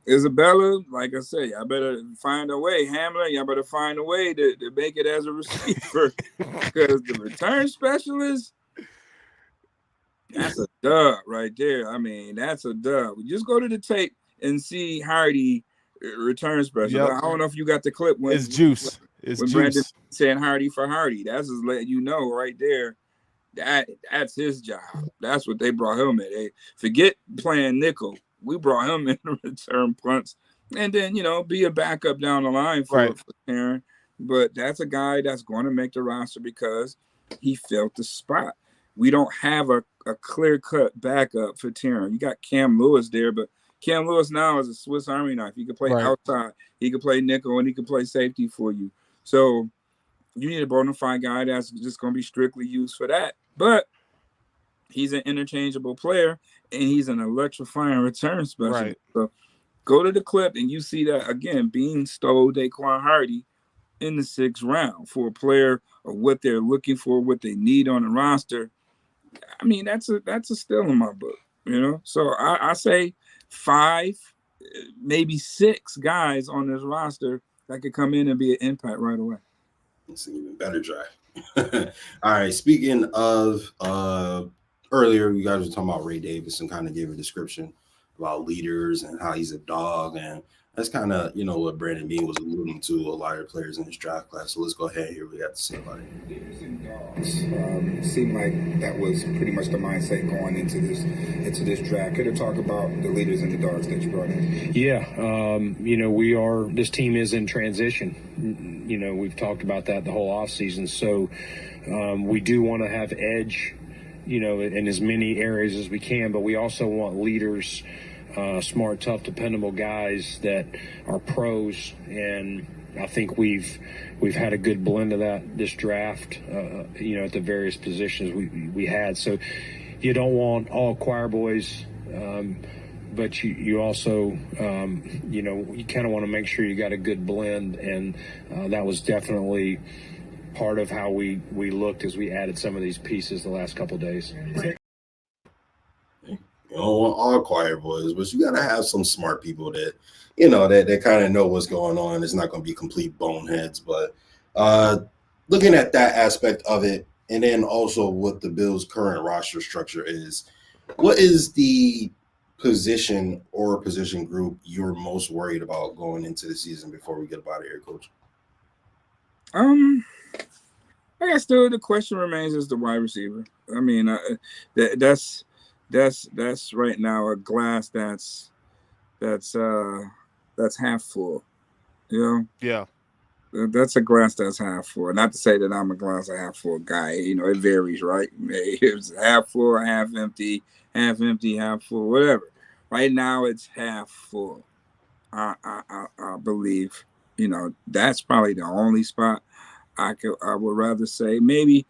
Isabella, like I say, I better find a way. Hamler, y'all better find a way to make it as a receiver because the return specialist, that's a dub right there. I mean, that's a dub. Just go to the tape and see Hardy return special. Yep. I don't know if you got the clip when it's juice. It's when juice. Brandon said Hardy for Hardy. That's just letting you know right there. That's his job. That's what they brought him in. They forget playing nickel. We brought him in to return punts and then, be a backup down the line for Aaron. But that's a guy that's going to make the roster because he filled the spot. We don't have a clear-cut backup for Terran. You got Cam Lewis there, but Cam Lewis now is a Swiss Army knife. He can play outside. He can play nickel, and he can play safety for you. So you need a bona fide guy that's just going to be strictly used for that. But he's an interchangeable player, and he's an electrifying return specialist. Right. So go to the clip, and you see that, again, Bean stole Daquan Hardy in the 6th round for a player of what they're looking for, what they need on the roster. I mean, that's a steal in my book, So I say 5, maybe 6 guys on this roster that could come in and be an impact right away. It's an even better try. All right. Speaking of earlier, you guys were talking about Ray Davis and kind of gave a description about leaders and how he's a dog, and that's kind of what Brandon Bean was alluding to a lot of players in his draft class. So let's go ahead and hear what we got to say about it. Leaders and dogs. Seemed like that was pretty much the mindset going into this draft. Could you talk about the leaders and the dogs that you brought in? Yeah, this team is in transition. We've talked about that the whole offseason. So we do want to have edge, in as many areas as we can, but we also want leaders, smart, tough, dependable guys that are pros. And I think we've had a good blend of that this draft, at the various positions we had. So you don't want all choir boys, but you also, you kind of want to make sure you got a good blend. And that was definitely part of how we looked as we added some of these pieces the last couple of days. You don't want all choir boys, but you got to have some smart people that, that kind of know what's going on. It's not going to be complete boneheads, but looking at that aspect of it, and then also what the Bills' current roster structure is, what is the position or position group you're most worried about going into the season before we get up out of here, Coach? I guess still the question remains is the wide receiver. I mean, that's right now a glass that's half full. Yeah. That's a glass that's half full. Not to say that I'm a glass half full guy. It varies, right? It's half full, half empty, half full, whatever. Right now it's half full. I believe, that's probably the only spot I would rather say maybe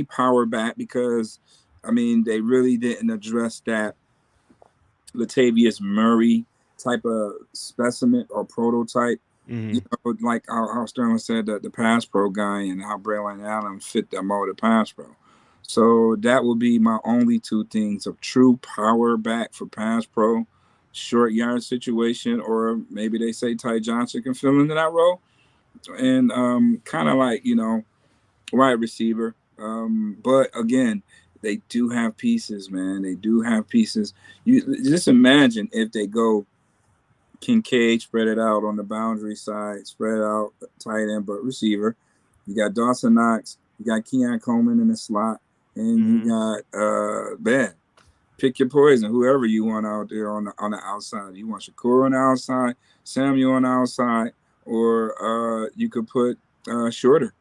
power back, because they really didn't address that Latavius Murray type of specimen or prototype. Mm-hmm. Like how Sterling said, that the pass pro guy, and how Braylon Allen fit that mold of pass pro. So that would be my only 2 things of true power back for pass pro. short yard situation, or maybe they say Ty Johnson can fill into that role, and kind of like, wide receiver. But again, they do have pieces, man. They do have pieces. You just imagine if they go Kincaid, spread it out on the boundary side, spread out tight end, but receiver. You got Dawson Knox, you got Keon Coleman in the slot, and you got Ben. Pick your poison, whoever you want out there on the outside. You want Shakur on the outside, Samuel on the outside, or you could put Shorter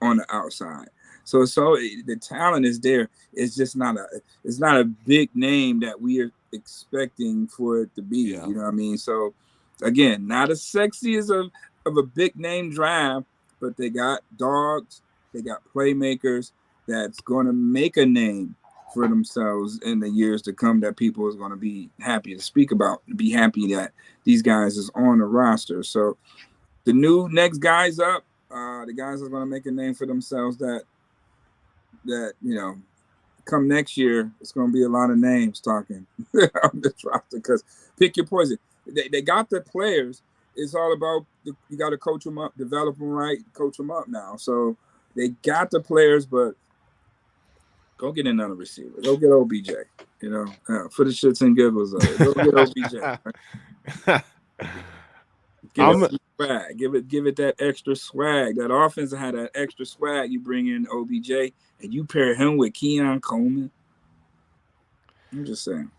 on the outside. So the talent is there. It's just not a big name that we are expecting for it to be. Yeah. You know what I mean? So again, not as sexy as of a big name draft, but they got dogs, they got playmakers that's going to make a name for themselves in the years to come, that people is going to be happy to speak about, be happy that these guys is on the roster. So the next guys up, the guys are going to make a name for themselves that come next year, it's going to be a lot of names talking on this roster, because pick your poison. They got the players. It's all about you got to coach them up, develop them right, coach them up now. So they got the players, but go get another receiver. Go get OBJ. For the shits and giggles of it. Go get OBJ. Swag. Give it that extra swag. That offense had that extra swag. You bring in OBJ and you pair him with Keon Coleman. I'm just saying.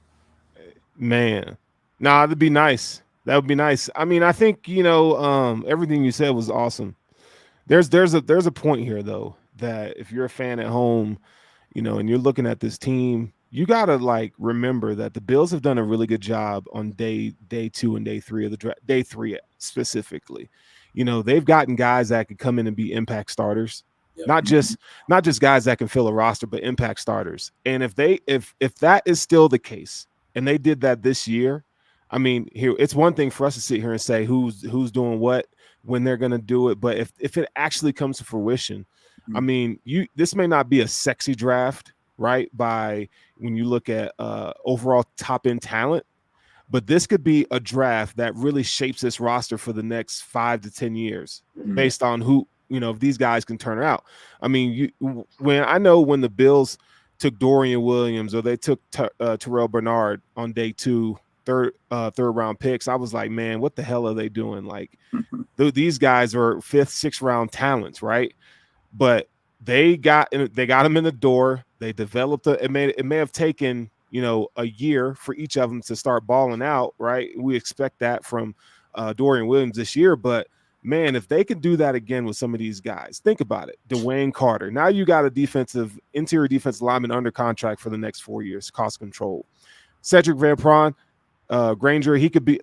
Man. Nah, that'd be nice. That would be nice. I mean, I think, everything you said was awesome. There's a point here though, that if you're a fan at home, and you're looking at this team, you got to remember that the Bills have done a really good job on day 2 and day 3 of the draft, day 3 specifically. They've gotten guys that could come in and be impact starters, not just guys that can fill a roster, but impact starters. And if that is still the case, and they did that this year, I mean, here it's one thing for us to sit here and say who's doing what when they're going to do it, but if it actually comes to fruition, I mean, this may not be a sexy draft, right? By when you look at overall top end talent, but this could be a draft that really shapes this roster for the next 5 to 10 years, based on who, if these guys can turn out. I mean, when the Bills took Dorian Williams, or they took Terrell Bernard on day 2, third round picks, I was like, man, what the hell are they doing? These guys are 5th, 6th round talents, right? But they got them in the door. They developed it may have taken a year for each of them to start balling out, right? We expect that from Dorian Williams this year, but man, if they can do that again with some of these guys, think about it. Dwayne Carter. Now you got a interior defensive lineman under contract for the next 4 years, cost control. Cedric Van Pran, Granger, he could be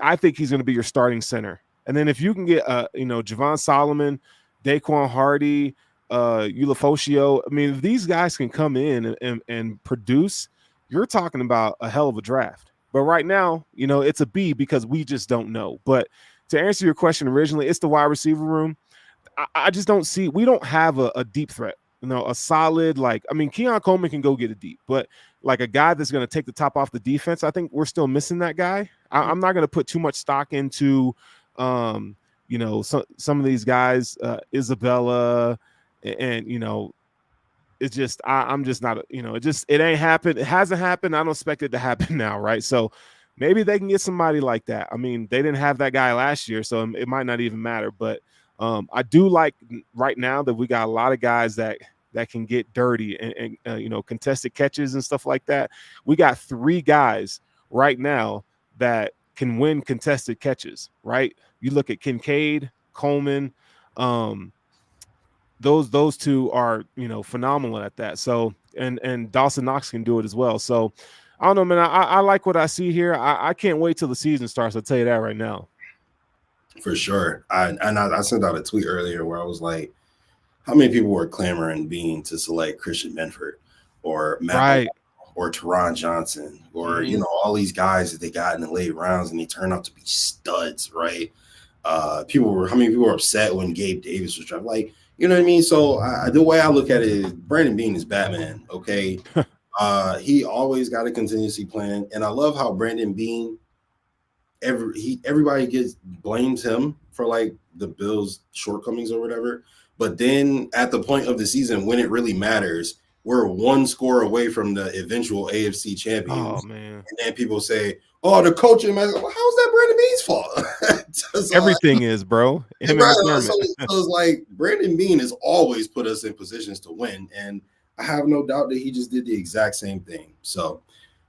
I think he's going to be your starting center. And then if you can get Javon Solomon, Daquan Hardy, Ulofoshio, I mean, if these guys can come in and produce, you're talking about a hell of a draft. But right now, it's a B because we just don't know. But to answer your question originally, it's the wide receiver room. I just don't see, we don't have a deep threat, a solid, Keon Coleman can go get a deep, but a guy that's going to take the top off the defense, I think we're still missing that guy. I'm not going to put too much stock into, some of these guys, Isabella, and it's just I'm just not, it ain't happened. It hasn't happened. I don't expect it to happen now, right? So maybe they can get somebody like that. I mean, they didn't have that guy last year, so it might not even matter. But I do like right now that we got a lot of guys that can get dirty and contested catches and stuff like that. We got 3 guys right now that can win contested catches, right? You look at Kincaid, Coleman, those 2 are, phenomenal at that. So, and Dawson Knox can do it as well. So I don't know, man. I like what I see here. I can't wait till the season starts. I'll tell you that right now. For sure. I sent out a tweet earlier where I was like, how many people were clamoring Bean to select Christian Benford or Matt or Teron Johnson or, all these guys that they got in the late rounds and they turned out to be studs, right? How many people were upset when Gabe Davis was drafted? You know what I mean? So the way I look at it is Brandon Bean is Batman, okay? He always got a contingency plan. And I love how Brandon Bean everybody blames him for like the Bills' shortcomings or whatever. But then at the point of the season when it really matters, we're one score away from the eventual AFC champions. Oh man! And then people say, "Oh, the coaching." Well, how's that Brandon Bean's fault? So, Everything is, bro. Him right, and so it's like Brandon Bean has always put us in positions to win, and I have no doubt that he just did the exact same thing. So,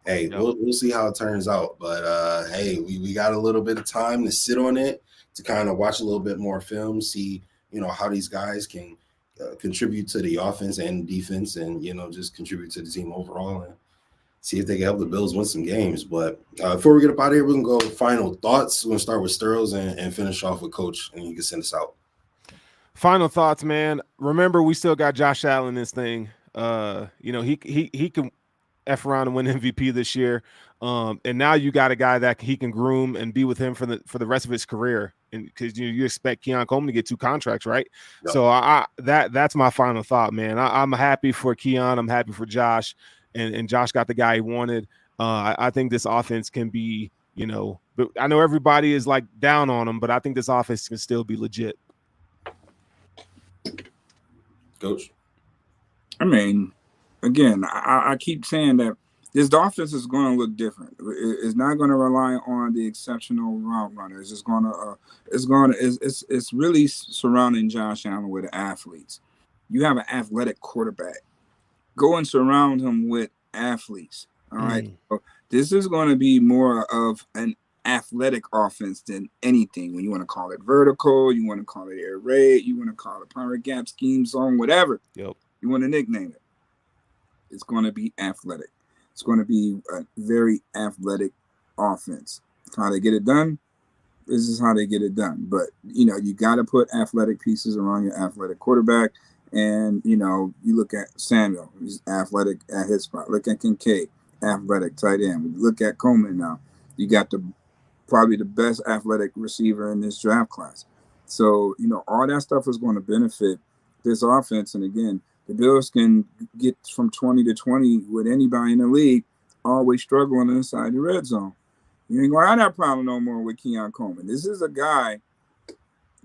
hey, we'll see how it turns out. But hey, we got a little bit of time to sit on it, to kind of watch a little bit more film, see how these guys can contribute to the offense and defense, and just contribute to the team overall, and see if they can help the Bills win some games. But before we get up out of here, we're gonna go final thoughts. We're gonna start with Sterls and finish off with Coach, and you can send us out. Final thoughts, man. Remember, we still got Josh Allen in this thing. He can F around and win MVP this year. And now you got a guy that he can groom and be with him for the rest of his career. And because you expect Keon Coleman to get 2 contracts, right? Yep. So that's my final thought, man. I'm happy for Keon. I'm happy for Josh, and Josh got the guy he wanted. I think this offense can be, but I know everybody is like down on him, but I think this offense can still be legit. Coach? I mean, again, I keep saying that this offense is going to look different. It's not going to rely on the exceptional route runners. It's really surrounding Josh Allen with athletes. You have an athletic quarterback. Go and surround him with athletes. All right. So this is going to be more of an athletic offense than anything. When you want to call it vertical, you want to call it air raid, you want to call it power gap, scheme zone, whatever. Yep. You want to nickname it. It's going to be athletic. It's going to be a very athletic offense. How they get it done, this is how they get it done. But, you got to put athletic pieces around your athletic quarterback. And, you look at Samuel, he's athletic at his spot. Look at Kincaid, athletic tight end. When you look at Coleman now, you got probably the best athletic receiver in this draft class. So, all that stuff is going to benefit this offense. And again, the Bills can get from 20 to 20 with anybody in the league, always struggling inside the red zone. You ain't going to have that problem no more with Keon Coleman. This is a guy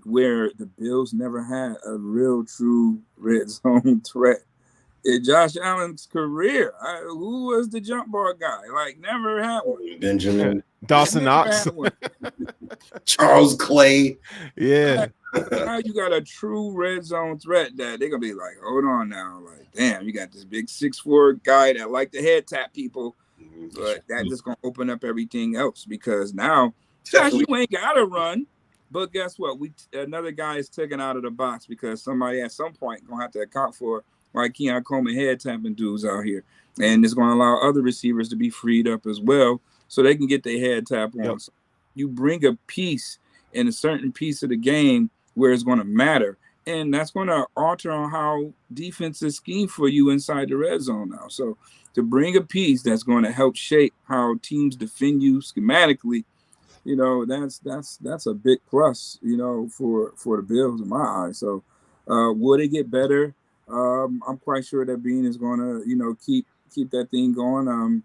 where the Bills never had a real, true red zone threat in Josh Allen's career. Who was the jump ball guy? Like, never had one. Benjamin. Dawson Knox. Charles Clay. Yeah. Now you got a true red zone threat that they're going to be like, hold on now. Like, damn, you got this big 6'4" guy that like to head tap people. But that's just going to open up everything else, because now, Josh, you ain't got to run. But guess what? Another guy is taken out of the box, because somebody at some point going to have to account for why Keon Coleman head tapping dudes out here. And it's going to allow other receivers to be freed up as well, so they can get their head tap on. Yep. So you bring a piece in a certain piece of the game where it's going to matter. And that's going to alter on how defenses scheme for you inside the red zone now. So to bring a piece that's going to help shape how teams defend you schematically, that's a big plus, for the Bills in my eyes. So will they get better? I'm quite sure that Bean is going to, keep that thing going.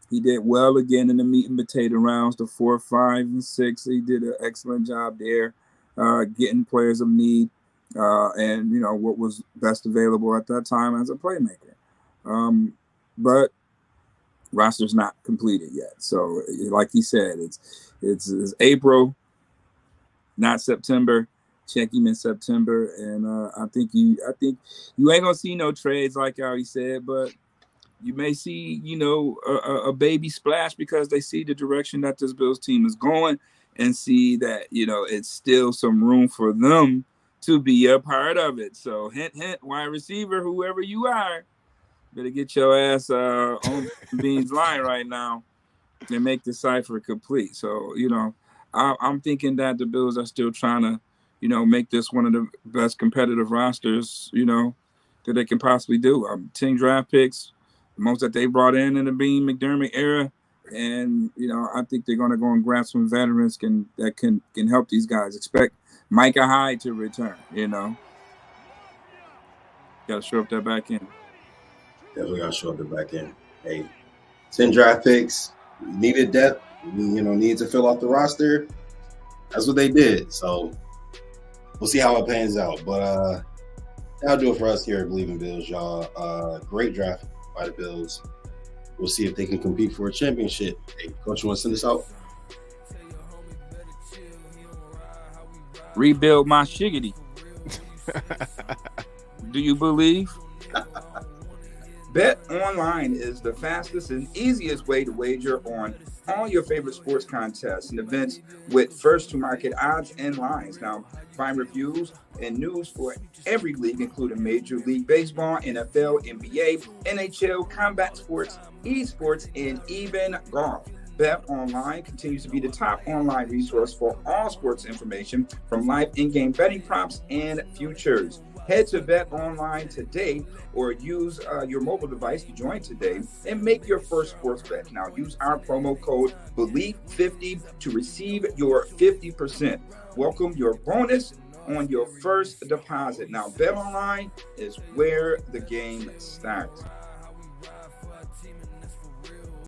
He did well again in the meat and potato rounds, the 4, 5, and 6. He did an excellent job there, getting players of need, and what was best available at that time as a playmaker. But roster's not completed yet. So, like he said, it's April, not September. Check him in September, and I think you ain't gonna see no trades like how he said, but you may see a baby splash, because they see the direction that this Bills team is going, and see that it's still some room for them to be a part of it. So hint, wide receiver, whoever you are, better get your ass on Bean's line right now and make the cipher complete. So I'm thinking that the Bills are still trying to make this one of the best competitive rosters, that they can possibly do. 10 draft picks, the most that they brought in the Bean McDermott era. And, I think they're going to go and grab some veterans that can help these guys. Expect Micah Hyde to return, Got to show up that back end. Definitely got to show up the back end. Hey, 10 draft picks, needed depth. need to fill out the roster. That's what they did. So we'll see how it pans out. But that'll do it for us here at BLEAV In Bills, y'all. Great draft by the Bills. We'll see if they can compete for a championship. Hey, Coach, you want to send us out? Rebuild my shiggity. Do you believe? Bet Online is the fastest and easiest way to wager on all your favorite sports contests and events with first-to-market odds and lines. Now, find reviews and news for every league, including Major League Baseball, NFL, NBA, NHL, combat sports, esports, and even golf. Bet Online continues to be the top online resource for all sports information, from live in-game betting props and futures. Head to Bet Online today or use your mobile device to join today and make your first sports bet. Now, use our promo code BLEAV50 to receive your 50%. Welcome your bonus on your first deposit. Now, Bet Online is where the game starts.